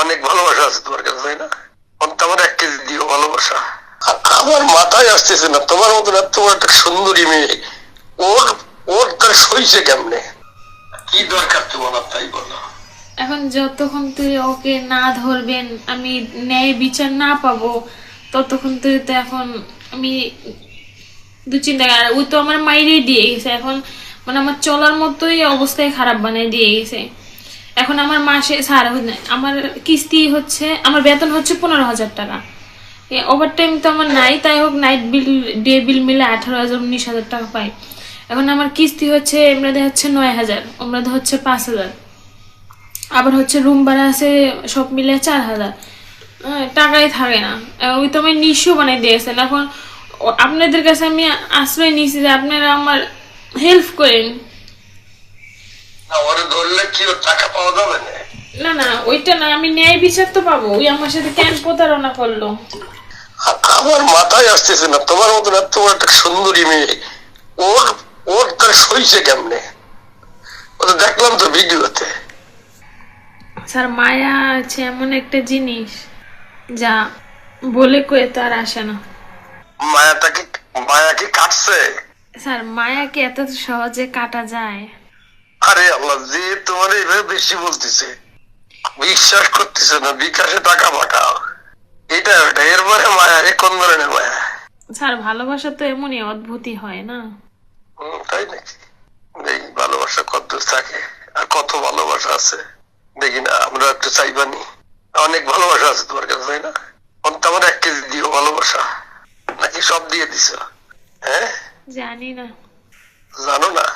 অনেক ভালোবাসা আছে তোমার কাছে, তাই না? আমার 1 কেজি দিও ভালোবাসা। আমার মাথায় আসতেছে না, তোমার মতন এত বড় একটা সুন্দরী মেয়ে, ওর ওর তার সইছে কেমনে? কি দরকার তোমার, তাই বলো। এখন যতক্ষণ তুই ওকে না ধরবেন, আমি ন্যায় বিচার না পাবো, ততক্ষণ তুই তো এখন আমি দুশ্চিন্তা। আর ওই তো আমার মাইরেই দিয়ে গেছে এখন, মানে আমার চলার মতোই অবস্থায় খারাপ বানিয়ে দিয়ে গেছে। এখন আমার মাসে সারা আমার কিস্তি হচ্ছে, আমার বেতন হচ্ছে 15,000 টাকা। ওভার টাইম তো আমার নাই, তাই হোক নাইট বিল ডে বিল মিলে 18,000 19,000 টাকা পাই। এখন আমার কিস্তি হচ্ছে এমরাদে হচ্ছে 9,000, ওমরাদে হচ্ছে 5,000, আবার হচ্ছে রুম ভাড়া আছে, সব মিলে 4,000। টাকাই থাকে না। ওই তো আমি নিঃস্ব বানাই দিয়েছেন। এখন আপনাদের কাছে আমি আশ্রয় নিয়েছি যে আপনারা আমার হেল্প করেন। না, ওরে ধরলে কি ওর টাকা পাওয়া যাবে না? না না, ওইটা না, আমি ন্যায় বিচার তো পাবো। ওই আমার সাথে কেন প্রতারণা করলো? আমার মাথায় আসতেছে না, তোমার মতন এত বড় একটা সুন্দরী মেয়ে, ওর ওর তার সইছে কেমনে? ও তো দেখলাম তো ভিডিওতে। স্যার, মায়া আছে এমন একটা জিনিস যা বলে কয়ে তো আর আসে না। মায়াটাকে, মায়া কি কাটছে? স্যার, মায়াকে এত সহজে কাটা যায়? আরে আল্লাহ, যে তোমার এইভাবে বেশি বলতেছে, বিশ্বাস করতেছে না, বিকাশে টাকা পাঠাও, এটা ওটা, এরপরে মায়া, এ কোন ধরনের মায়া? স্যার, ভালোবাসা তো এমনই অদ্ভুতই হয় না? তাই নাকি? দেখি ভালোবাসা কত থাকে, আর কত ভালোবাসা আছে দেখি না, আমরা একটু চাইবানি। অনেক ভালোবাসা আছে তোমার কাছে, তাই না? আমার 1 কেজি দিও ভালোবাসা, নাকি সব দিয়ে দিছ? হ্যাঁ, জানি না। জানো না?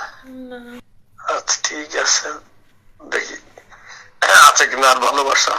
না। আচ্ছা ঠিক আছে, দেখি। হ্যাঁ, আছে কিনা আর ভালোবাসা।